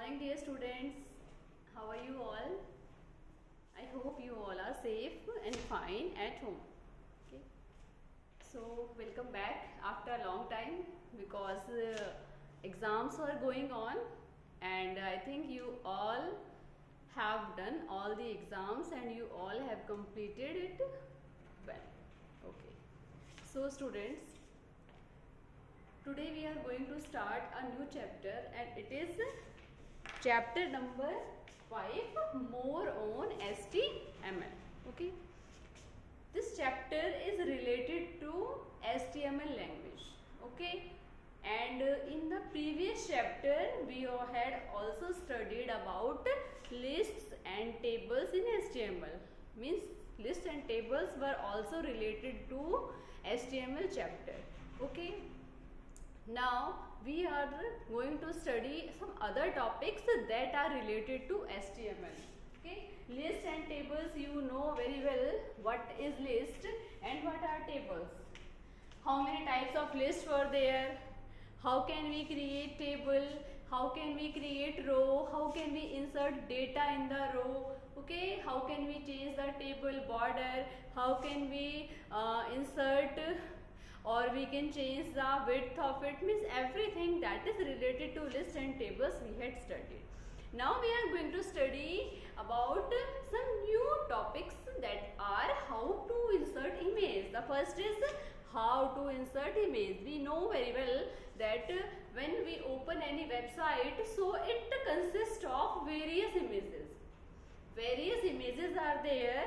morning, dear students. How are you all? I hope you all are safe and fine at home. Okay. So welcome back after a long time because exams are going on, and I think you all have done all the exams and you all have completed it well. Okay. So students, today we are going to start a new chapter, and it is chapter number 5, more on HTML. Okay, this chapter is related to HTML language. Okay, and in the previous chapter we had also studied about lists and tables in HTML. Means lists and tables were also related to HTML chapter. Okay, now we are going to study some other topics that are related to HTML. Okay, lists and tables, you know very well what is list and what are tables. How many types of lists were there? How can we create table? How can we create row? How can we insert data in the row? Okay, how can we change the table border? How can we insert or we can change the width of it? Means everything that is related to lists and tables we had studied. Now we are going to study about some new topics that are how to insert image. The first is how to insert image. We know very well that when we open any website, so it consists of various images. Various images are there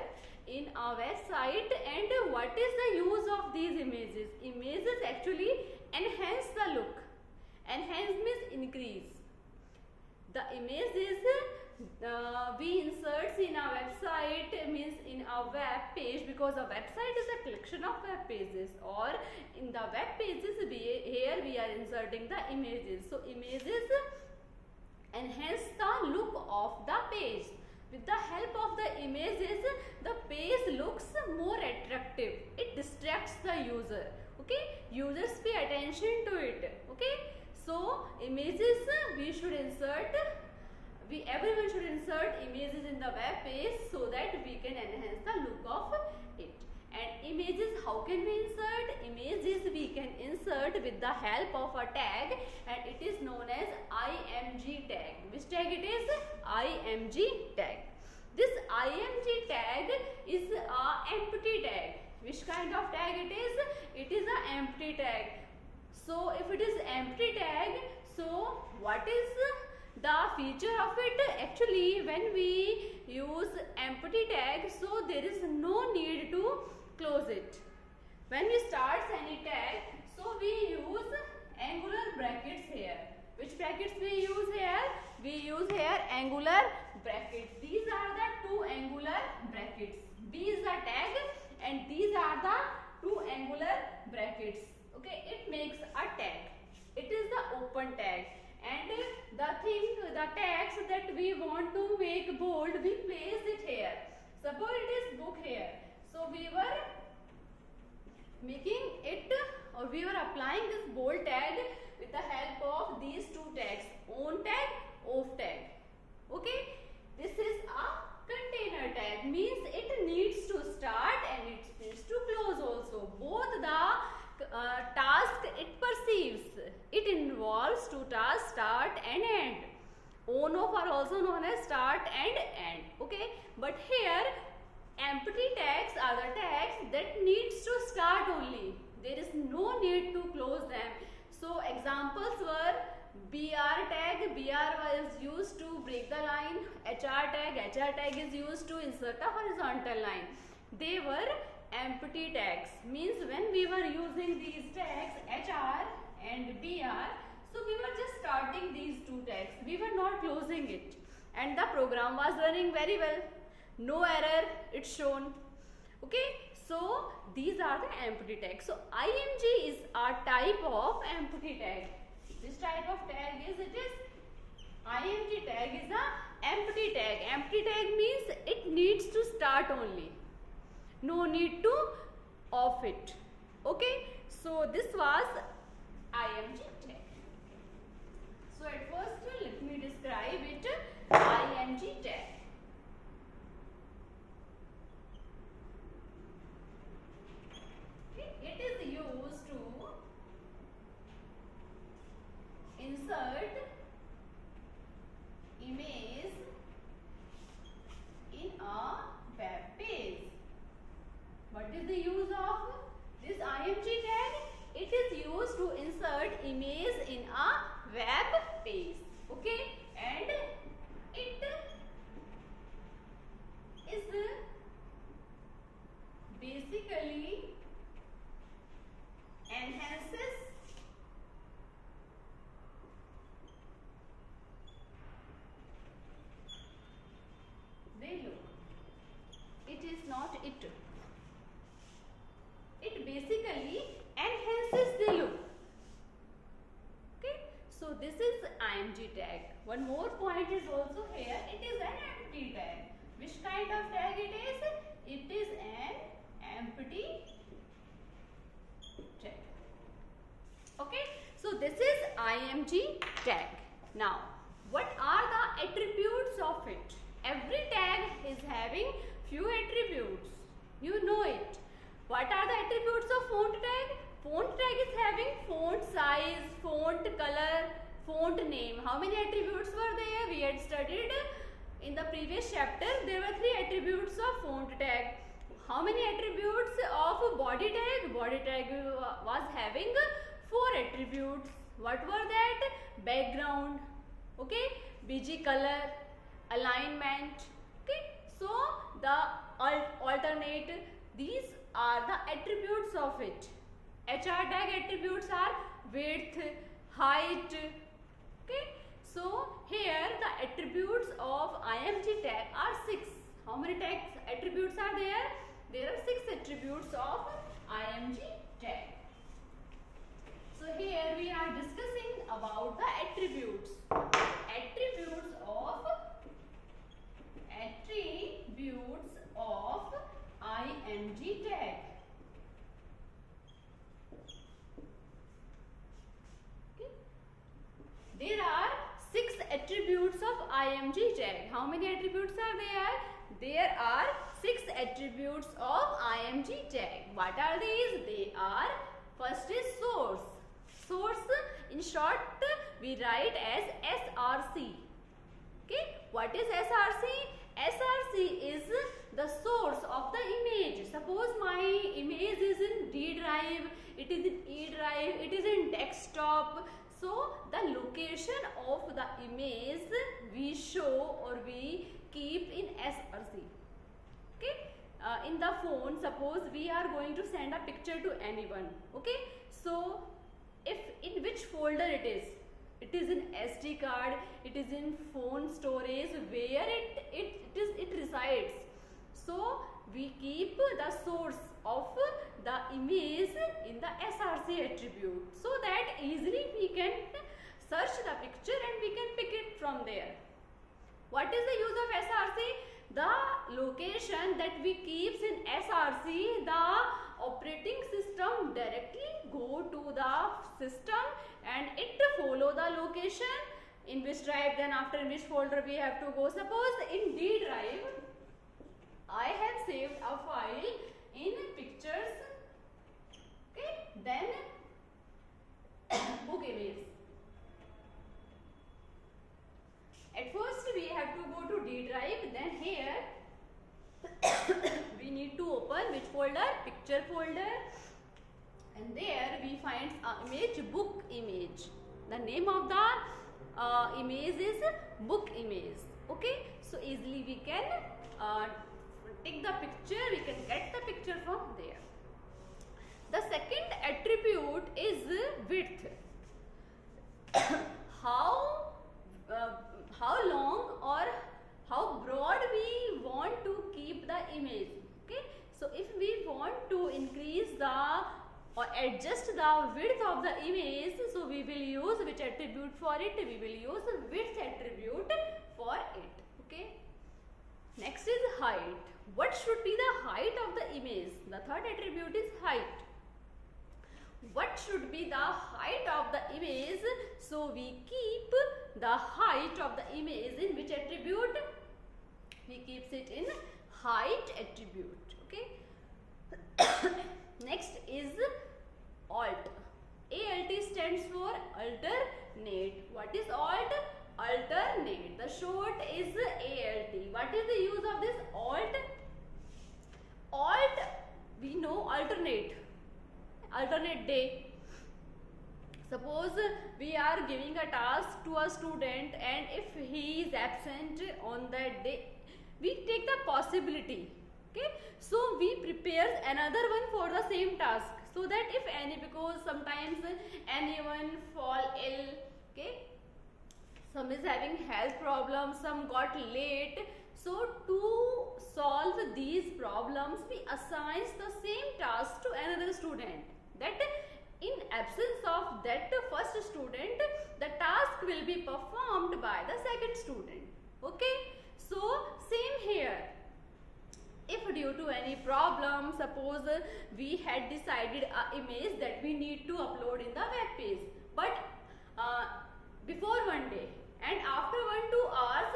in our website, and what is the use of these images? Images actually enhance the look. Enhance means increase. The image is we insert in our website, means in our web page, because a website is a collection of web pages, or in the web pages here we are inserting the images. So images enhance the look of the page. With the help of the images, the page looks more attractive. It distracts the user. Okay, users pay attention to it. Okay, so images we should insert. Everyone should insert images in the web page so that we can enhance the look of it. And images, how can we insert? Images we can insert with the help of a tag, and it is known as img tag. Which tag it is? Img tag. This img tag is a empty tag. Which kind of tag it is? It is a empty tag. So if it is empty tag, so what is the feature of it? Actually, when we use empty tag, so there is no need to close it. When we start any tag, so we use angular brackets here. Which brackets we use here? We use here angular brackets. These are the two angular brackets. B is the tag and these are the two angular brackets. Okay, it makes a tag. It is the open tag. And the tags that we want to make bold, we place it here. Suppose it is book here. So we were making it, or we were applying this bold tag with the help of these two tags, on tag, off tag. Okay, this is a container tag, means it needs to start and it needs to close also. Both the task it perceives. It involves two tasks, start and end. On, off are also known as start and end. Okay, but here empty tags are the tags that needs to start only. There is no need to close them. So examples were BR tag. BR was used to break the line. HR tag is used to insert a horizontal line. They were empty tags. Means when we were using these tags HR and BR, so we were just starting these two tags. We were not closing it, and the program was running very well. No error, it's shown. Okay, so these are the empty tags. So img is a type of empty tag. This type of tag is, it is img tag is a empty tag. Empty tag means it needs to start only. No need to off it. Okay, so this was img tag. So at first let me describe it. image in a web page. What is the use of this img tag? It is used to insert image in a web page. Okay, and it is basically enhances the look. It is not it. It basically enhances the look. Okay, so this is img tag. One more point is also here. It is an empty tag. Which kind of tag it is? It is an empty tag. Okay, so this is img tag. Now, what are the attributes of it? Every tag is having few attributes. You know it. What are the attributes of font tag? Font tag is having font size, font color, font name. How many attributes were there? We had studied in the previous chapter. There were 3 attributes of font tag. How many attributes of body tag? Body tag was having 4 attributes. What were that? Background, okay, bg color, alignment. Okay, so the alternate, these are the attributes of it. HR tag attributes are width, height. Okay, so here the attributes of img tag are 6. How many tags attributes are there? There are 6 attributes of img tag. So here we are discussing about the attributes. Attributes of img tag. Okay. There are 6 attributes of img tag. How many attributes are there? There are 6 attributes of img tag. What are these? They are, first is source. Source, in short, we write as SRC. Okay, what is SRC? SRC is the source of the image. Suppose my image is in D drive, it is in E drive, it is in desktop. So the location of the image we show or we keep in SRC. Okay, in the phone, suppose we are going to send a picture to anyone. Okay, so if in which folder it is in SD card, it is in phone storage, where it resides. So we keep the source of the image in the SRC attribute, so that easily we can search the picture and we can pick it from there. What is the use of SRC? The location that we keeps in SRC, the operating system directly go to the system and it follow the location in which drive, then after in which folder we have to go. Suppose in D drive I have saved a file in pictures, okay, then book image. At first we have to go to D drive, then here we need to open which folder? Picture folder, and there we find image, book image. The name of the image is book image. Okay, so easily we can take the picture, we can get the picture from there. The second attribute is width. How long or how broad we want to keep the image. Okay, so if we want to increase the or adjust the width of the image, so we will use which attribute for it? We will use width attribute for it. Okay, next is height. What should be the height of the image? The third attribute is height. What should be the height of the image? So we keep the height of the image in which attribute? We keeps it in height attribute. Okay. Next is alt. ALT stands for alternate. What is alt? alternate. The short is ALT. What is the use of this alt? Alt, we know alternate day. Suppose we are giving a task to a student, and if he is absent on that day, we take the possibility. Okay, so we prepare another one for the same task, so that if any, because sometimes anyone fall ill, okay, some is having health problems, some got late. So to solve these problems, we assign the same task to another student, that in absence of that first student, the task will be performed by the second student. Okay, so same here. If due to any problem, suppose we had decided an image that we need to upload in the web page, but before one day and after 1-2 hours,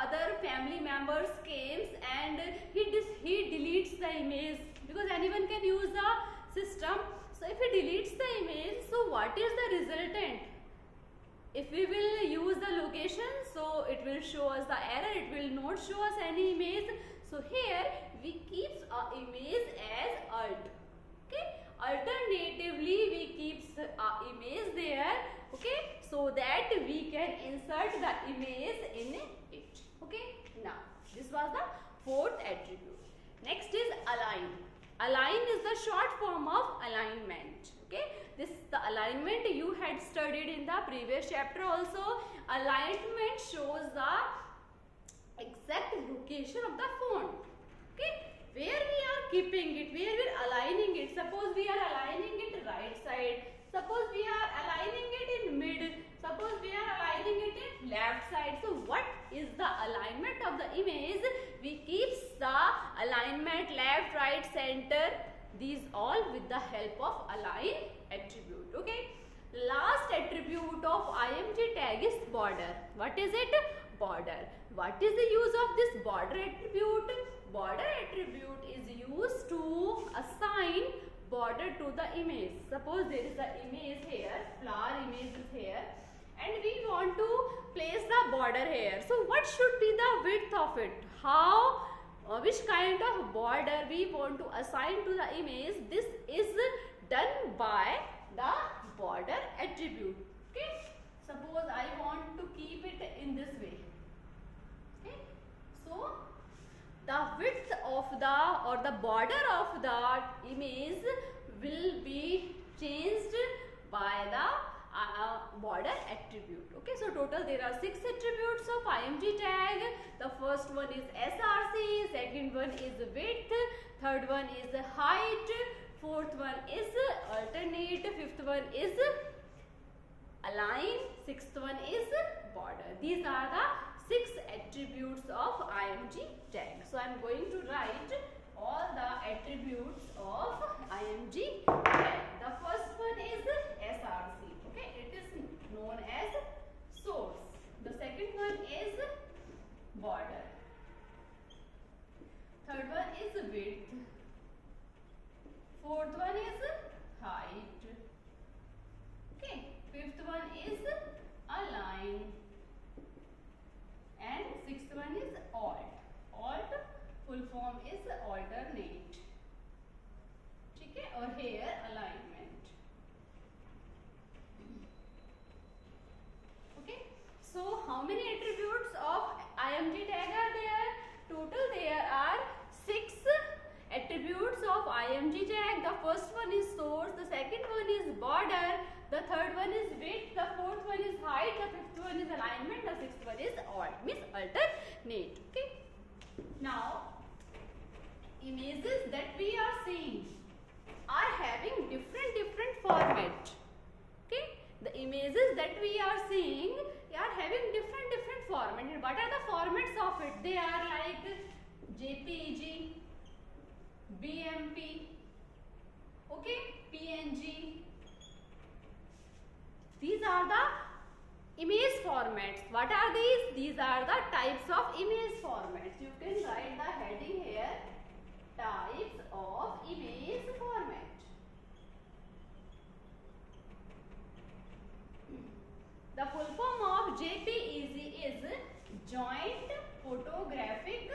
other family members came and he deletes the image, because anyone can use the system. So if he deletes the image, so what is the resultant? If we will use the location, so it will show us the error, it will not show us any image. So here we keep a image as alt. Okay, alternatively we keep a image there. Okay, so that we can insert the image in it. Okay, now this was the fourth attribute. Next is align. Align is the short form of alignment. Okay, this the alignment you had studied in the previous chapter also. Alignment shows the exact location of the font. Okay, where we are keeping it, where we are aligning it. Suppose we are aligning it right side, suppose we are aligning it in mid, suppose we are aligning it in left side. So what is the alignment of the image? We keep the alignment left, right, center, these all with the help of align attribute. Okay, last attribute of IMG tag is border. What is it? Border. What is the use of this border attribute? Border attribute is used to assign border to the image. Suppose there is an image here, flower image is here, and we want to place the border here. So what should be the width of it? How, which kind of border we want to assign to the image? This is done by the border attribute. Okay, suppose I want to keep it in this way. Okay, so the width of the border of the image will be changed by the border attribute. Okay, so total there are 6 attributes of IMG tag. The first one is SRC, second one is width, third one is height, fourth one is alternate, fifth one is align, sixth one is border. These are the 6 attributes of IMG tag. So I am going to write all the attributes of IMG tag. The first one is SRC. Okay, it is known as source. The second one is border. Third one is width. Fourth one is height. Okay, fifth one is align. And sixth one is alt. Alt full form is alternate. Okay, or here alignment. Okay, so how many attributes of IMG tag are there? Total there are 6 attributes of IMG tag. The first one is source, the second one is border, the third one is width, the fourth one is height, the fifth one is alignment, the sixth one is alt, means alternate. Okay, now images that we are seeing are having different format. Okay, the images that we are seeing are having different format. And what are the formats of it? They are like JPEG, BMP, okay, PNG. These are the image formats. What are these? These are the types of image formats. You can write the heading here, types of image format. The full form of JPEG is Joint Photographic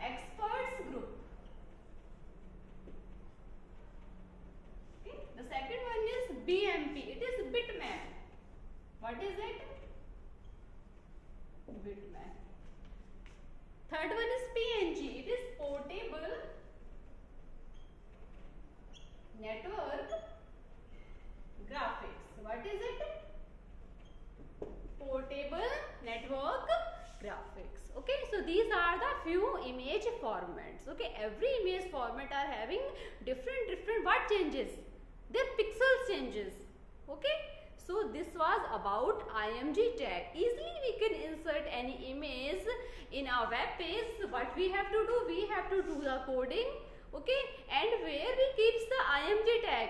Experts Group. Okay. The second one is BMP. It is bitmap. What is it? Bitmap. Third one is PNG. It is Portable Network Graphics. What is it? Portable Network Graphics. Okay, so these are the few image formats. Okay, every image format are having different what changes? Their pixels changes. Okay, so this was about IMG tag. Easily we can insert any image in our web page. What we have to do? We have to do the coding. Okay, and where we keeps the IMG tag?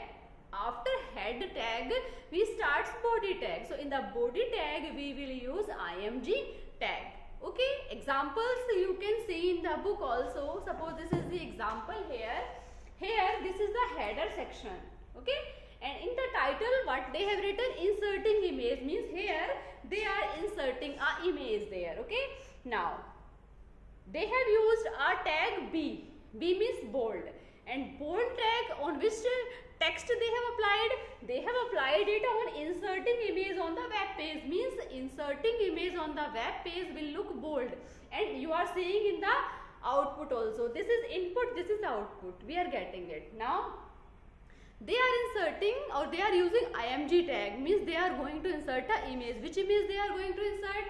After head tag, we starts body tag. So in the body tag, we will use IMG tag. Okay, examples you can see in the book also. Suppose this is the example here. Here, this is the header section. Okay, and in the title, what they have written, inserting image, means here they are inserting a image there. Okay, now they have used a tag B. B means bold, and bold tag on which text they have applied? They have applied it on inserting image on the web page, means inserting image on the web page will look bold, and you are seeing in the output also. This is input, this is output. We are getting it. Now they are inserting or they are using IMG tag, means they are going to insert an image. Which image they are going to insert?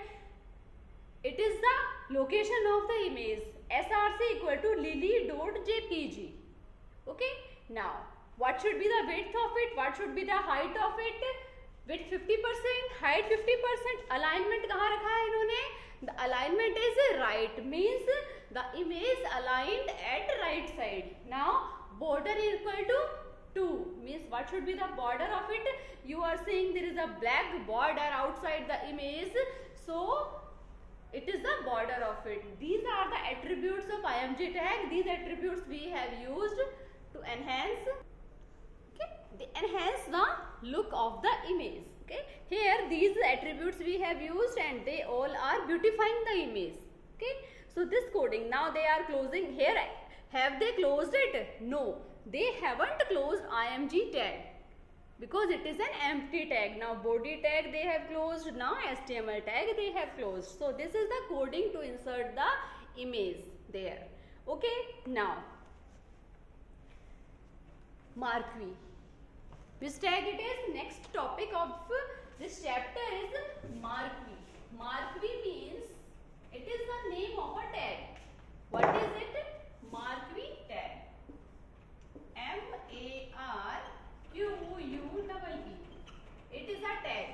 It is the location of the image. src equal to lily.jpg. Okay, now what should be the width of it? What should be the height of it? Width 50%, height 50%. Alignment कहाँ रखा है इन्होंने? The alignment is right, means the image aligned at right side. Now border is equal to 2, means what should be the border of it? You are seeing there is a black border outside the image, so it is the border of it. These are the attributes of IMG tag. These attributes we have used to enhance, okay, they enhance the look of the image. Okay, here these attributes we have used and they all are beautifying the image. Okay, so this coding, now they are closing here. Have they closed it? No, they haven't closed IMG tag because it is an empty tag. Now body tag they have closed, now HTML tag they have closed. So this is the coding to insert the image there. Okay, now Marquee. Which tag it is? Next topic of this chapter is Marquee. Marquee means it is the name of a tag. What is it? Marquee tag. MARQUEE. It is a tag.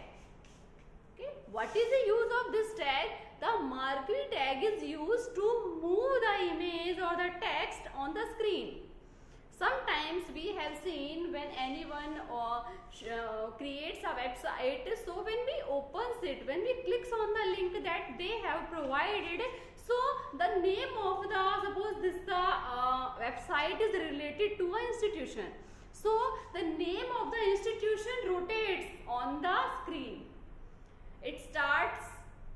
Okay. What is the use of this tag? The Marquee tag is used to move the image or the text on the screen. Sometimes we have seen when anyone creates a website, so when we opens it, when we clicks on the link that they have provided, so the name of the, suppose this website is related to an institution, so the name of the institution rotates on the screen. It starts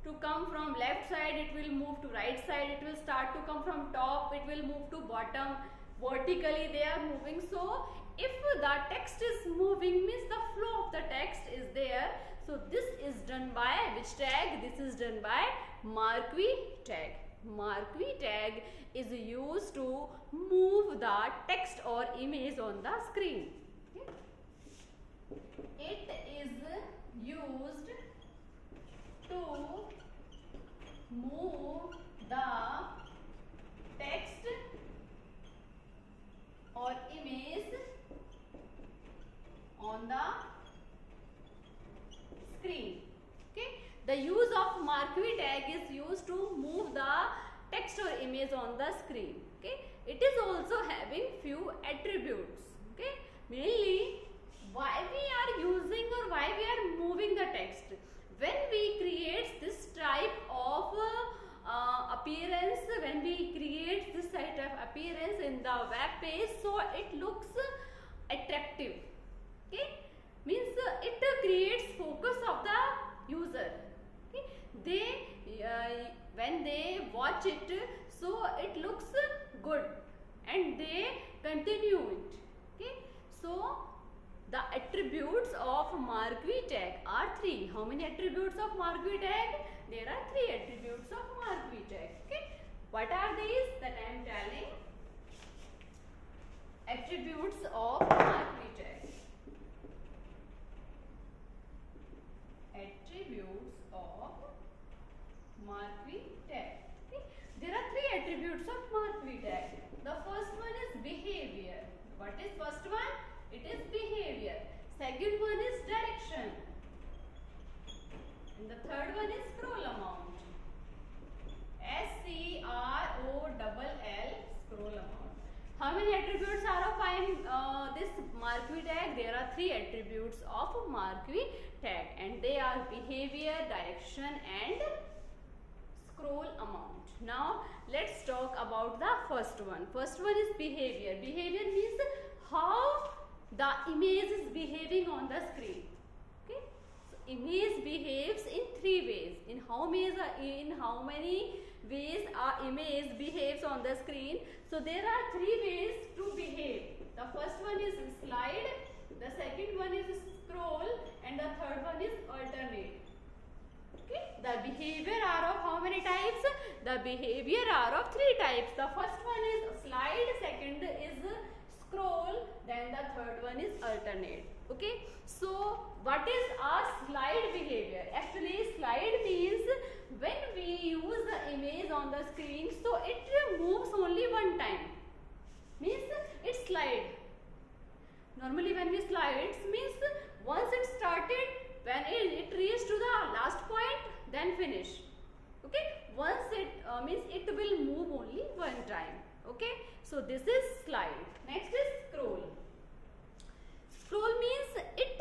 to come from left side, it will move to right side, it will start to come from top, it will move to bottom. Vertically they are moving. So if the text is moving, means the flow of the text is there. So this is done by which tag? This is done by Marquee tag. Marquee tag is used to move the text or image on the screen. Okay. It is used to move the text or image on the screen. Okay, the use of Marquee tag is used to move the text or image on the screen. Okay, it is also having few attributes. Okay, mainly why we are using or why we are moving the text. When we create this type of appearance, when we create this type of appearance in the web page, so it looks attractive. Okay, when they watch it, so it looks good and they continue it. Okay, so the attributes of Mark V tag are 3. How many attributes of Mark V tag? There are 3 attributes of Mark V tag. Okay, what are these that I am telling? Attributes of Mark V tag. Attributes of Mark V tag. Okay, there are 3 attributes of Mark V tag. The first one is behavior. What is first one? It is behavior. Second one is direction. And the third one is scroll amount. SCROLL, scroll amount. How many attributes are of this Mark V tag? There are 3 attributes of Mark V tag, and they are behavior, direction and scroll amount. Now let's talk about the first one. First one is behavior. Behavior means how the image is behaving on the screen. Okay, so image behaves in 3 ways. In how many ways our image behaves on the screen? So there are 3 ways to behave. The first one is slide, the second one is scroll, and the third one is alternate. Okay, the behavior are of how many types? The behavior are of 3 types. The first one is slide, second is scroll, then the third one is alternate. Okay, so what is our slide behavior? Actually, slide means when we use the image on the screen, so it moves only one time. Means it slide. Normally when we slide, means once it started, when it reaches to the last point, then finish. Okay, once it means it will move only one time. Okay, so this is slide. Next is scroll. Scroll means it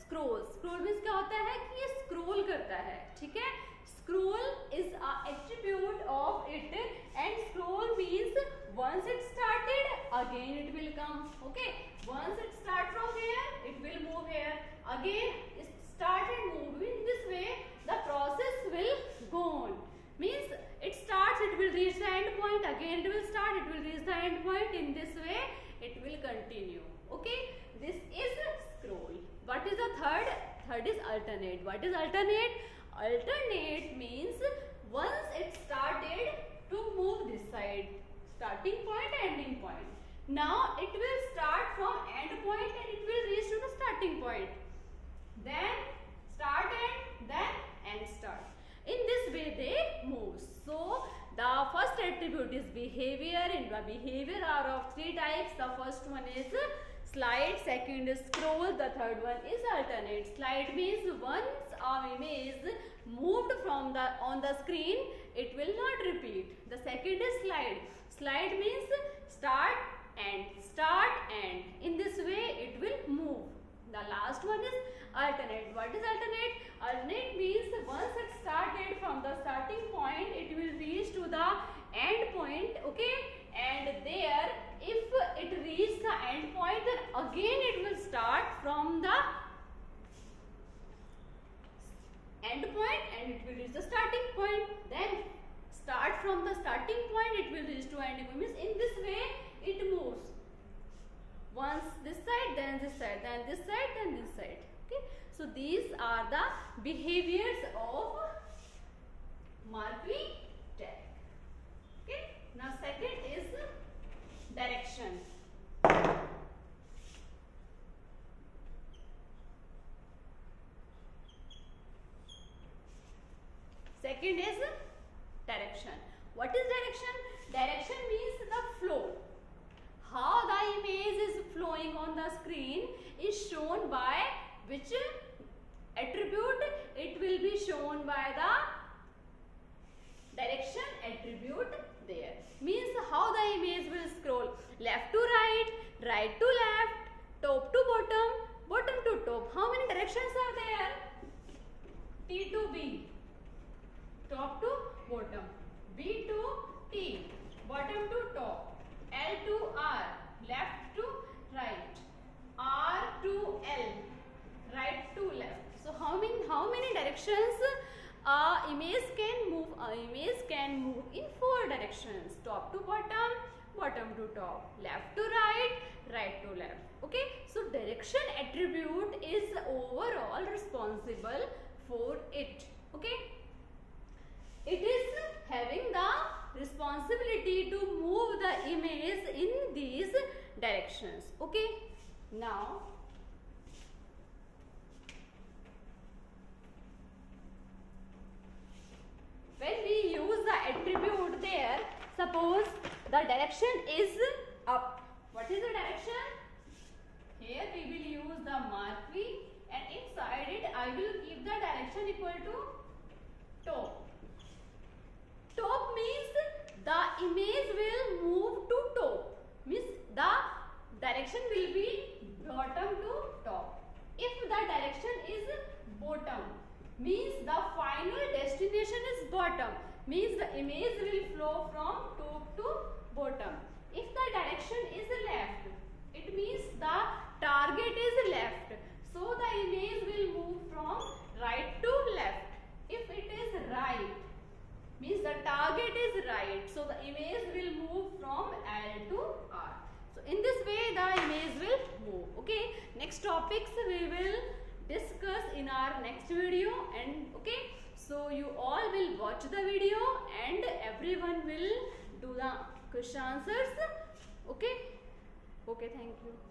scrolls. Scroll means क्या होता है कि ये scroll करता है. ठीक है, scroll is a attribute of it, and scroll means once it started, again it will come. Okay, once it start from here, it will move here. Again it started moving this way, the process will go on. Means it starts, it will reach the end point, again it will start, it will reach the end point. In this way it will continue. Okay, this is scroll. What is the third? Third is alternate. What is alternate? Alternate means once it started to move this side, starting point, ending point. Now it will start from end point and it will reach to the starting point. Then start end, then end start. In this way they move. So the first attribute is behavior, and the behavior are of 3 types. The first one is slide, second is scroll, the third one is alternate. Slide means once our image moved from on the screen, it will not repeat. The second is slide. Slide means start end, start end. In this way it will move. The last one is alternate. What is alternate? Alternate means once it started from the starting point, it will reach to the end point. Okay, and there if it reaches the end point, then again it will start from the end point and it will reach the starting point. Then start from the starting point, it will reach to ending point. Means in this way it moves. Once this side, then this side, then this side, then this side. Okay, so these are the behaviors of Mark V tag. Okay, now second is direction. Second is direction. What is direction? Direction means the flow. How the image is flowing on the screen is shown by which attribute? It will be shown by the direction attribute there. Means how the image will scroll left to right, right to left, top to bottom, bottom to top. How many directions are there? T to B, top to bottom, B to T, bottom to top, L to R, left to right, R to L, right to left. So how many directions image can move in 4 directions: top to bottom, bottom to top, left to right, right to left. Okay, so direction attribute is overall responsible for it. Okay, it is having the responsibility to move the image in these directions. Okay, now when we use the attribute there, suppose the direction is up. What is the direction? Here we will use the mark V, and inside it I will keep the direction equal to top. Top means the image will move to top, means the direction will be bottom to top. If the direction is bottom, means the final destination is bottom, means the image will flow from top to bottom. If the direction is left, it means the target is left, so the image will move from right to left. If it is right, means the target is right, so the image will move from L to R. So in this way the image will move. Okay, next topics we will discuss in our next video. And okay, so you all will watch the video and everyone will do the question answers. Okay, thank you.